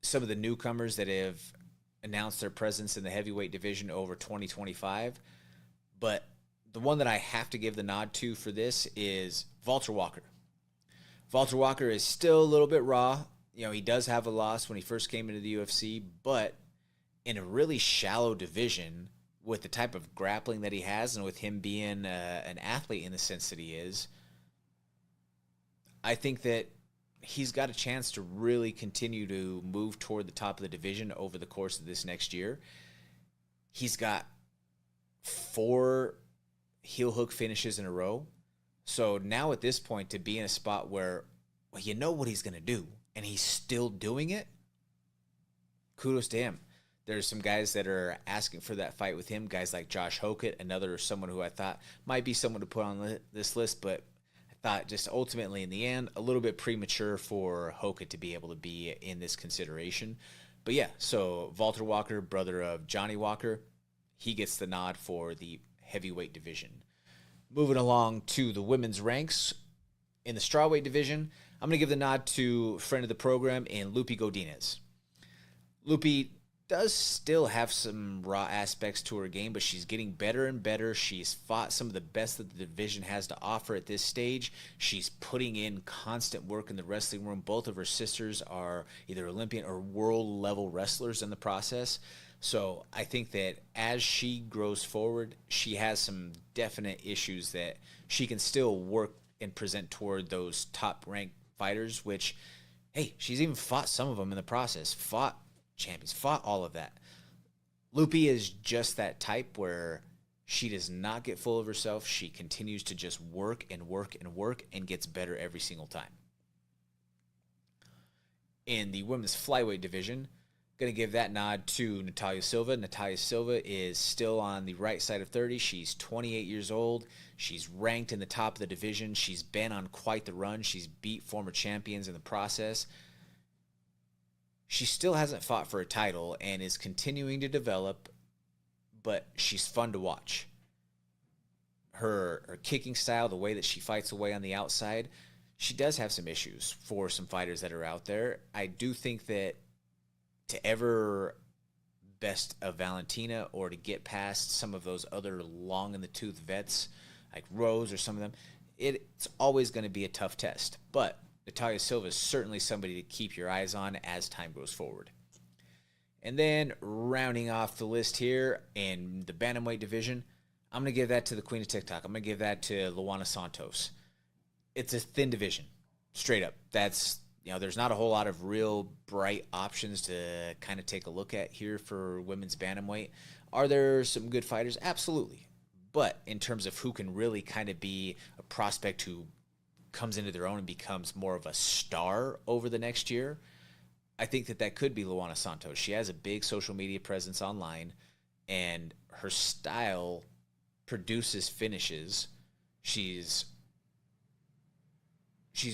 some of the newcomers that have announced their presence in the heavyweight division over 2025. But the one that I have to give the nod to for this is Walter Walker. Walter Walker is still a little bit raw. He does have a loss when he first came into the UFC, but in a really shallow division with the type of grappling that he has and with him being an athlete in the sense that he is, I think that he's got a chance to really continue to move toward the top of the division over the course of this next year. He's got 4 heel hook finishes in a row. So now at this point, to be in a spot where, well, you know what he's going to do, and he's still doing it, kudos to him. There's some guys that are asking for that fight with him, guys like Josh Hokett, another someone who I thought might be someone to put on this list, but I thought just ultimately in the end, a little bit premature for Hokett to be able to be in this consideration. But yeah, so Walter Walker, brother of Johnny Walker, he gets the nod for the heavyweight division. Moving along to the women's ranks, in the strawweight division, I'm going to give the nod to friend of the program in Lupi Godinez. Lupi does still have some raw aspects to her game, but she's getting better and better. She's fought some of the best that the division has to offer at this stage. She's putting in constant work in the wrestling room. Both of her sisters are either Olympian or world-level wrestlers in the process. So I think that as she grows forward, she has some definite issues that she can still work and present toward those top-ranked fighters, which, hey, she's even fought some of them in the process, fought champions, fought all of that. Lupi is just that type where she does not get full of herself. She continues to just work and work and work and gets better every single time. In the women's flyweight division, going to give that nod to Natalia Silva. Natalia Silva is still on the right side of 30. She's 28 years old. She's ranked in the top of the division. She's been on quite the run. She's beat former champions in the process. She still hasn't fought for a title and is continuing to develop, but she's fun to watch. Her kicking style, the way that she fights away on the outside, she does have some issues for some fighters that are out there. I do think that to ever best a Valentina or to get past some of those other long-in-the-tooth vets like Rose or some of them, it's always going to be a tough test. But Natalia Silva is certainly somebody to keep your eyes on as time goes forward. And then rounding off the list here in the bantamweight division, I'm going to give that to the Queen of TikTok. I'm going to give that to Luana Santos. It's a thin division, straight up. There's not a whole lot of real bright options to kind of take a look at here for women's bantamweight. Are there some good fighters? Absolutely. But in terms of who can really kind of be a prospect who comes into their own and becomes more of a star over the next year, I think that could be Luana Santos. She has a big social media presence online, and her style produces finishes. She's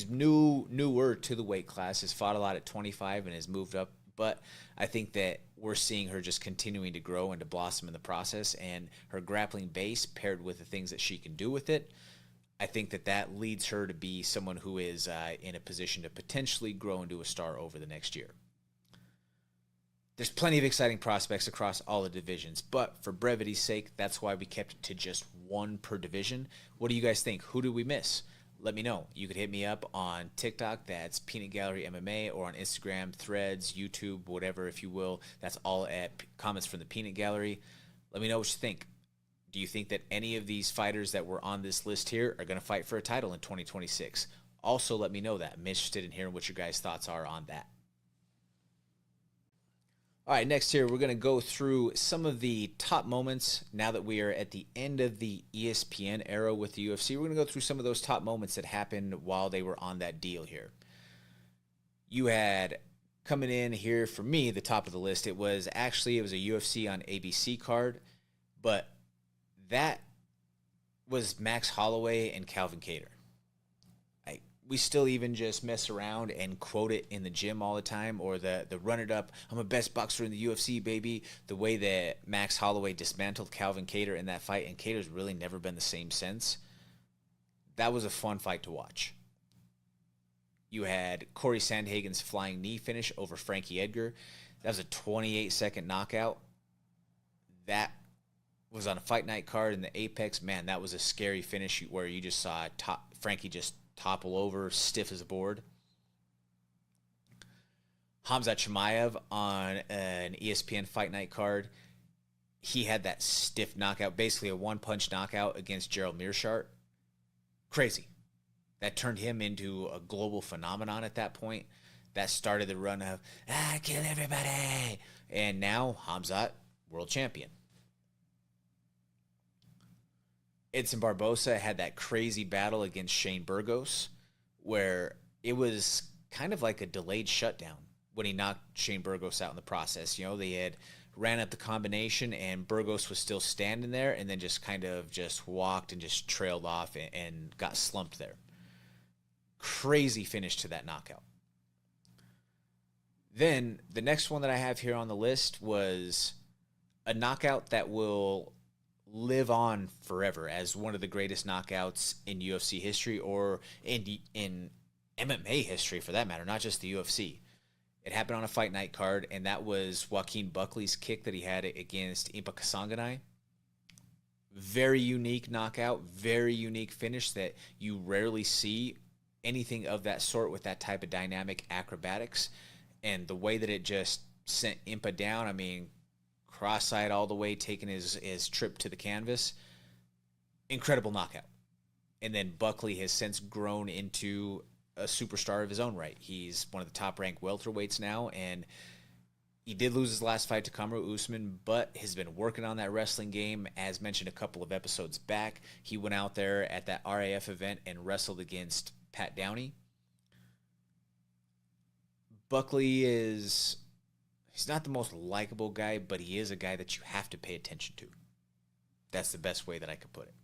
newer to the weight class, has fought a lot at 25 and has moved up, but I think that we're seeing her just continuing to grow and to blossom in the process, and her grappling base paired with the things that she can do with it, I think that leads her to be someone who is in a position to potentially grow into a star over the next year. There's plenty of exciting prospects across all the divisions, but for brevity's sake, that's why we kept it to just one per division. What do you guys think? Who did we miss? Let me know. You could hit me up on TikTok, that's Peanut Gallery MMA, or on Instagram, Threads, YouTube, whatever, if you will. That's all at comments from the Peanut Gallery. Let me know what you think. Do you think that any of these fighters that were on this list here are going to fight for a title in 2026? Also, let me know that. I'm interested in hearing what your guys' thoughts are on that. All right, next here, we're going to go through some of the top moments now that we are at the end of the ESPN era with the UFC. We're going to go through some of those top moments that happened while they were on that deal here. You had coming in here for me, the top of the list, it was a UFC on ABC card, but that was Max Holloway and Calvin Kattar. We still even just mess around and quote it in the gym all the time, or the run it up, I'm the best boxer in the UFC, baby. The way that Max Holloway dismantled Calvin Kattar in that fight, and Kattar's really never been the same since. That was a fun fight to watch. You had Corey Sandhagen's flying knee finish over Frankie Edgar. That was a 28-second knockout. That was on a fight night card in the Apex. Man, that was a scary finish where you just saw Frankie just topple over, stiff as a board. Khamzat Chimaev on an ESPN Fight Night card. He had that stiff knockout, basically a one-punch knockout against Gerald Meerschaert. Crazy. That turned him into a global phenomenon at that point. That started the run of, kill everybody. And now, Khamzat, world champion. Edson Barbosa had that crazy battle against Shane Burgos, where it was kind of like a delayed shutdown when he knocked Shane Burgos out in the process. You know, they had ran up the combination, and Burgos was still standing there, and then just kind of just walked and just trailed off and got slumped there. Crazy finish to that knockout. Then the next one that I have here on the list was a knockout that will live on forever as one of the greatest knockouts in UFC history, or in MMA history for that matter, not just the UFC. It happened on a fight night card, and that was Joaquin Buckley's kick that he had against Impa Kasanganay. Very unique knockout, very unique finish that you rarely see anything of that sort with that type of dynamic acrobatics. And the way that it just sent Impa down, I mean, cross-eyed all the way, taking his trip to the canvas. Incredible knockout. And then Buckley has since grown into a superstar of his own right. He's one of the top-ranked welterweights now, and he did lose his last fight to Kamaru Usman, but has been working on that wrestling game. As mentioned a couple of episodes back, he went out there at that RAF event and wrestled against Pat Downey. Buckley he's not the most likable guy, but he is a guy that you have to pay attention to. That's the best way that I could put it.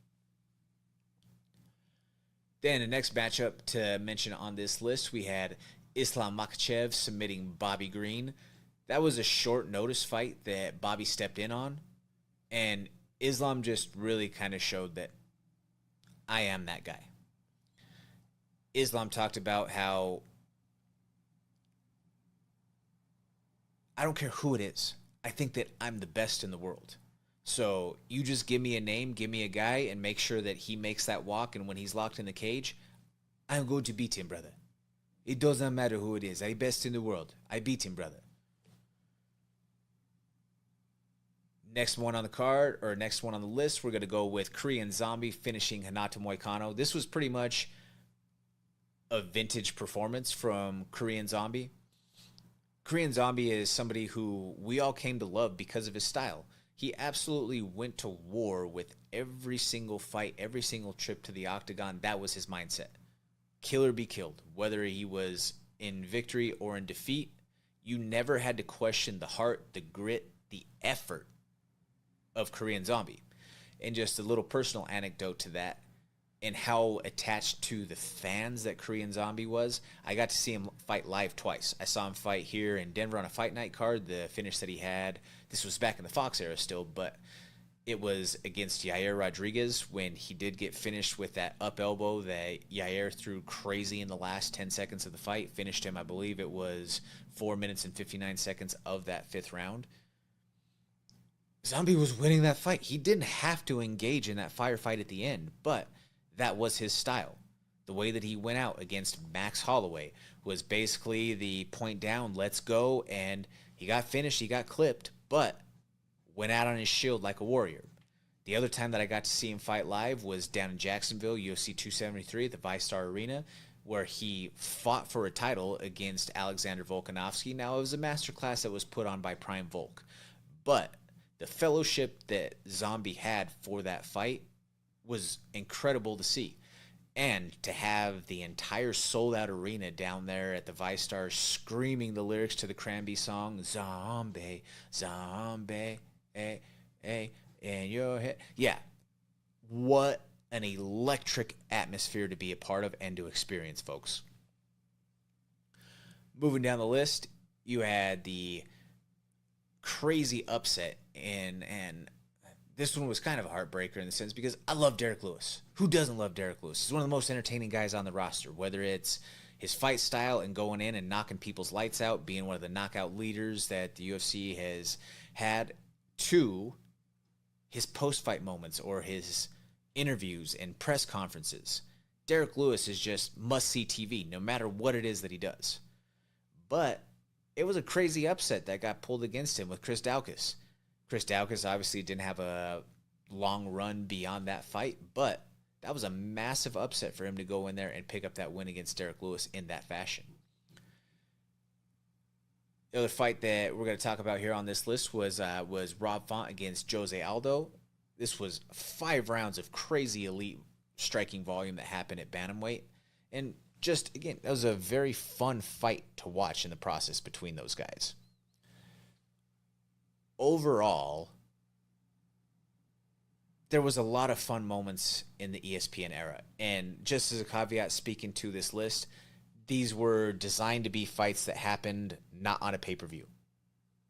Then the next matchup to mention on this list, we had Islam Makhachev submitting Bobby Green. That was a short notice fight that Bobby stepped in on, and Islam just really kind of showed that I am that guy. Islam talked about how I don't care who it is. I think that I'm the best in the world. So you just give me a name, give me a guy, and make sure that he makes that walk. And when he's locked in the cage, I'm going to beat him, brother. It doesn't matter who it is. I'm best in the world. I beat him, brother. Next one on the card, or next one on the list, we're going to go with Korean Zombie finishing Hinata Moicano. This was pretty much a vintage performance from Korean Zombie. Korean Zombie is somebody who we all came to love because of his style. He absolutely went to war with every single fight, every single trip to the octagon. That was his mindset. Kill or be killed. Whether he was in victory or in defeat, you never had to question the heart, the grit, the effort of Korean Zombie. And just a little personal anecdote to that, and how attached to the fans that Korean Zombie was. I got to see him fight live twice. I saw him fight here in Denver on a fight night card. The finish that he had, this was back in the Fox era still, but it was against Yair Rodriguez when he did get finished with that up elbow that Yair threw crazy in the last 10 seconds of the fight. Finished him, I believe it was 4 minutes and 59 seconds of that fifth round. Zombie was winning that fight. He didn't have to engage in that firefight at the end, but that was his style. The way that he went out against Max Holloway was basically the point down, let's go, and he got finished, he got clipped, but went out on his shield like a warrior. The other time that I got to see him fight live was down in Jacksonville, UFC 273 at the ViStar Arena, where he fought for a title against Alexander Volkanovski. Now, it was a masterclass that was put on by Prime Volk, but the fellowship that Zombie had for that fight was incredible to see. And to have the entire sold-out arena down there at the ViStar screaming the lyrics to the Cranby song, Zombie, Zombie, eh, eh, in your head. Yeah, what an electric atmosphere to be a part of and to experience, folks. Moving down the list, you had the crazy upset, and this one was kind of a heartbreaker in the sense because I love Derek Lewis. Who doesn't love Derek Lewis? He's one of the most entertaining guys on the roster, whether it's his fight style and going in and knocking people's lights out, being one of the knockout leaders that the UFC has had, to his post-fight moments or his interviews and press conferences. Derek Lewis is just must-see TV, no matter what it is that he does. But it was a crazy upset that got pulled against him with Chris Daukaus. Chris Daukaus obviously didn't have a long run beyond that fight, but that was a massive upset for him to go in there and pick up that win against Derek Lewis in that fashion. The other fight that we're going to talk about here on this list was Rob Font against Jose Aldo. This was 5 rounds of crazy elite striking volume that happened at bantamweight. And just, again, that was a very fun fight to watch in the process between those guys. Overall, there was a lot of fun moments in the ESPN era. And just as a caveat speaking to this list, these were designed to be fights that happened not on a pay-per-view.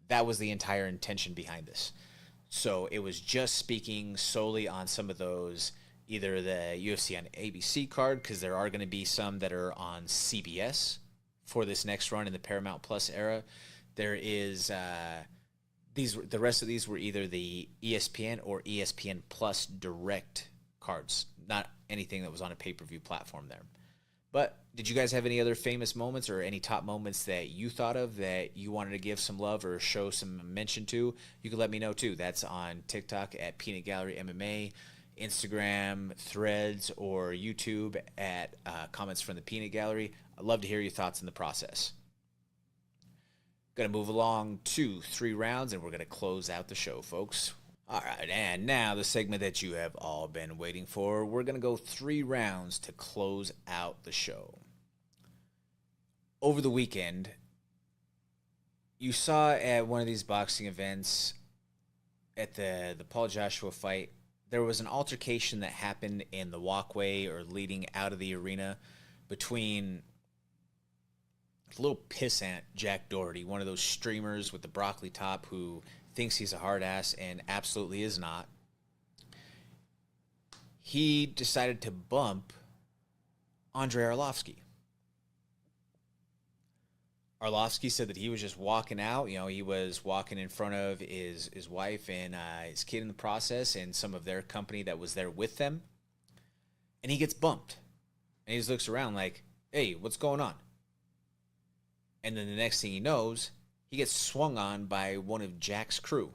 That was the entire intention behind this. So it was just speaking solely on some of those, either the UFC on ABC card, because there are going to be some that are on CBS for this next run in the Paramount Plus era. There is the rest of these were either the ESPN or ESPN Plus direct cards, not anything that was on a pay-per-view platform there. But did you guys have any other famous moments or any top moments that you thought of that you wanted to give some love or show some mention to? You can let me know too. That's on TikTok at Peanut Gallery MMA, Instagram, Threads, or YouTube at Comments from the Peanut Gallery. I'd love to hear your thoughts in the process. Going to move along to 3 rounds, and we're going to close out the show, folks. All right, and now the segment that you have all been waiting for. We're going to go 3 rounds to close out the show. Over the weekend, you saw at one of these boxing events, at the Paul Joshua fight, there was an altercation that happened in the walkway or leading out of the arena between a little pissant Jack Doherty, one of those streamers with the broccoli top who thinks he's a hard ass and absolutely is not. He decided to bump Andrei Arlovski. Arlovski said that he was just walking out. You know, he was walking in front of his wife and his kid in the process and some of their company that was there with them. And he gets bumped. And he just looks around like, hey, what's going on? And then the next thing he knows, he gets swung on by one of Jack's crew.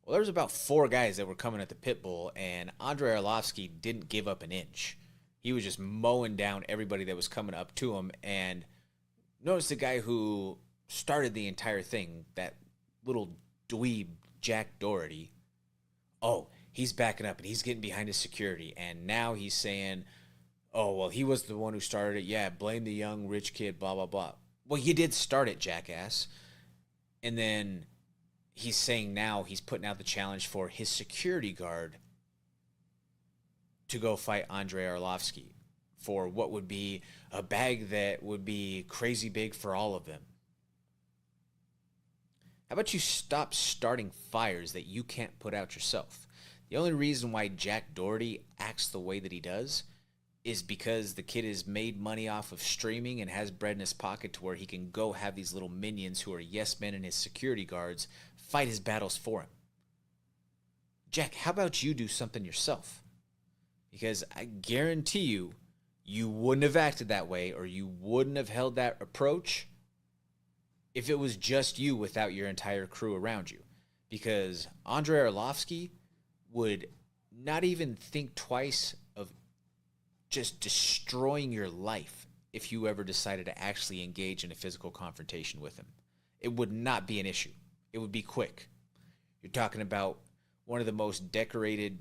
Well, there was about 4 guys that were coming at the pit bull, and Andrei Arlovski didn't give up an inch. He was just mowing down everybody that was coming up to him. And notice the guy who started the entire thing, that little dweeb Jack Doherty. Oh, he's backing up and he's getting behind his security. And now he's saying, oh, well, he was the one who started it. Yeah, blame the young rich kid, blah, blah, blah. Well, you did start it, jackass. And then he's saying now he's putting out the challenge for his security guard to go fight Andrei Arlovski for what would be a bag that would be crazy big for all of them. How about you stop starting fires that you can't put out yourself? The only reason why Jack Doherty acts the way that he does is because the kid has made money off of streaming and has bread in his pocket to where he can go have these little minions who are yes men and his security guards fight his battles for him. Jack, how about you do something yourself? Because I guarantee you, you wouldn't have acted that way or you wouldn't have held that approach if it was just you without your entire crew around you. Because Andrei Arlovski would not even think twice of just destroying your life if you ever decided to actually engage in a physical confrontation with him. It would not be an issue. It would be quick. You're talking about one of the most decorated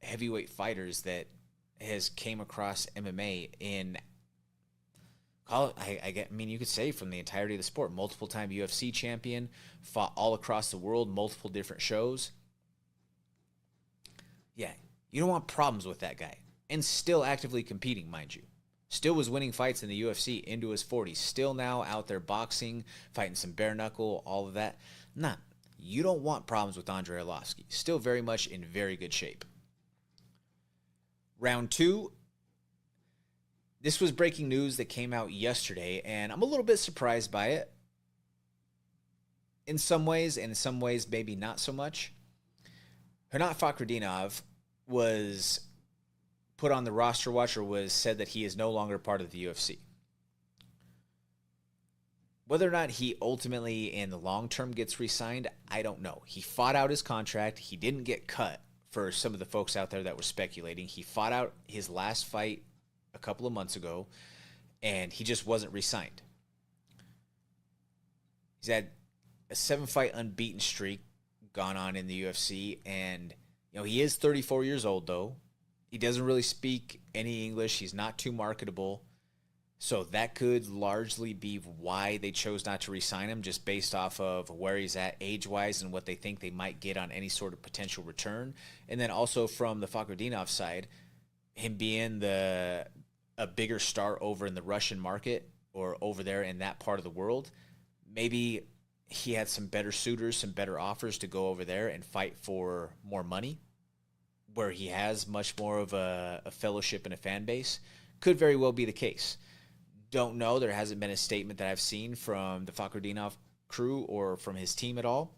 heavyweight fighters that has came across MMA in, I mean, you could say from the entirety of the sport. Multiple time UFC champion, fought all across the world, multiple different shows. Yeah, you don't want problems with that guy. And still actively competing, mind you. Still was winning fights in the UFC into his 40s. Still now out there boxing, fighting some bare knuckle, all of that. Nah, you don't want problems with Andrei Arlovski. Still very much in very good shape. Round 2. This was breaking news that came out yesterday, and I'm a little bit surprised by it. In some ways, and in some ways maybe not so much. Hernat Fakhretdinov was put on the roster watch, or was said that he is no longer part of the UFC. Whether or not he ultimately in the long term gets re-signed, I don't know. He fought out his contract. He didn't get cut for some of the folks out there that were speculating. He fought out his last fight a couple of months ago, and he just wasn't re-signed. He's had a 7-fight unbeaten streak gone on in the UFC, and he is 34 years old though. He doesn't really speak any English. He's not too marketable. So that could largely be why they chose not to re-sign him, just based off of where he's at age-wise and what they think they might get on any sort of potential return. And then also from the Fakhretdinov side, him being a bigger star over in the Russian market or over there in that part of the world, maybe he had some better suitors, some better offers to go over there and fight for more money, where he has much more of a fellowship and a fan base. Could very well be the case. Don't know. There hasn't been a statement that I've seen from the Fakhretdinov crew or from his team at all.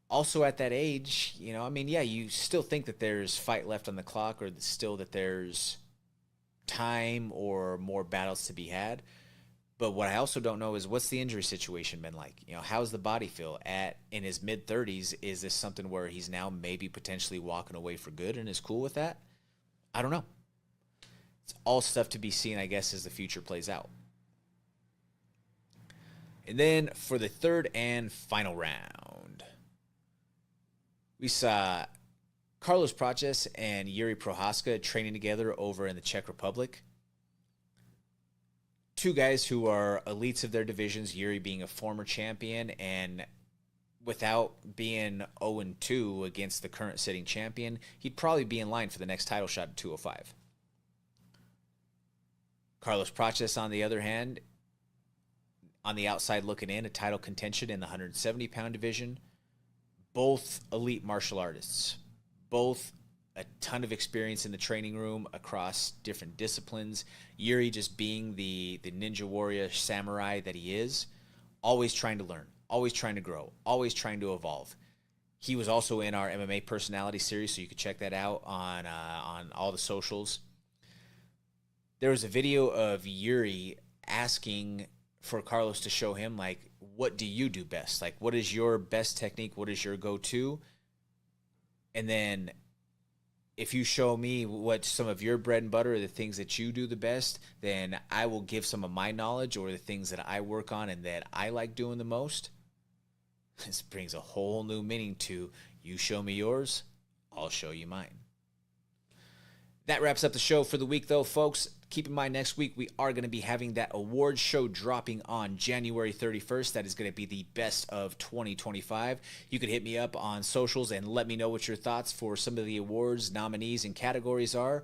Also at that age, you still think that there's fight left on the clock, or still that there's time or more battles to be had. But what I also don't know is, what's the injury situation been like? How's the body feel in his mid-30s? Is this something where he's now maybe potentially walking away for good and is cool with that? I don't know. It's all stuff to be seen, I guess, as the future plays out. And then for the third and final round, we saw Carlos Prates and Yuri Prochazka training together over in the Czech Republic. Two guys who are elites of their divisions, Yuri being a former champion, and without being 0-2 against the current sitting champion, he'd probably be in line for the next title shot at 205. Carlos Prates, on the other hand, on the outside looking in, a title contention in the 170-pound division. Both elite martial artists. Both a ton of experience in the training room across different disciplines. Yuri just being the ninja warrior samurai that he is, always trying to learn, always trying to grow, always trying to evolve. He was also in our MMA personality series, so you can check that out on all the socials. There was a video of Yuri asking for Carlos to show him, like, what do you do best? Like, what is your best technique? What is your go-to? And then if you show me what some of your bread and butter are, the things that you do the best, then I will give some of my knowledge or the things that I work on and that I like doing the most. This brings a whole new meaning to, you show me yours, I'll show you mine. That wraps up the show for the week, though, folks. Keep in mind, next week we are going to be having that awards show dropping on January 31st. That is going to be the best of 2025. You can hit me up on socials and let me know what your thoughts for some of the awards, nominees, and categories are.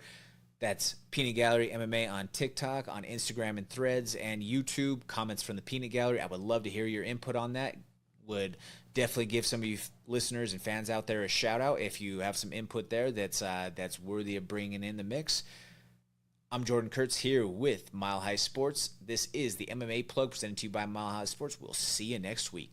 That's Peanut Gallery MMA on TikTok, on Instagram and Threads, and YouTube. Comments from the Peanut Gallery. I would love to hear your input on that. Would definitely give some of you listeners and fans out there a shout out if you have some input there that's worthy of bringing in the mix. I'm Jordan Kurtz here with Mile High Sports. This is the MMA Plug presented to you by Mile High Sports. We'll see you next week.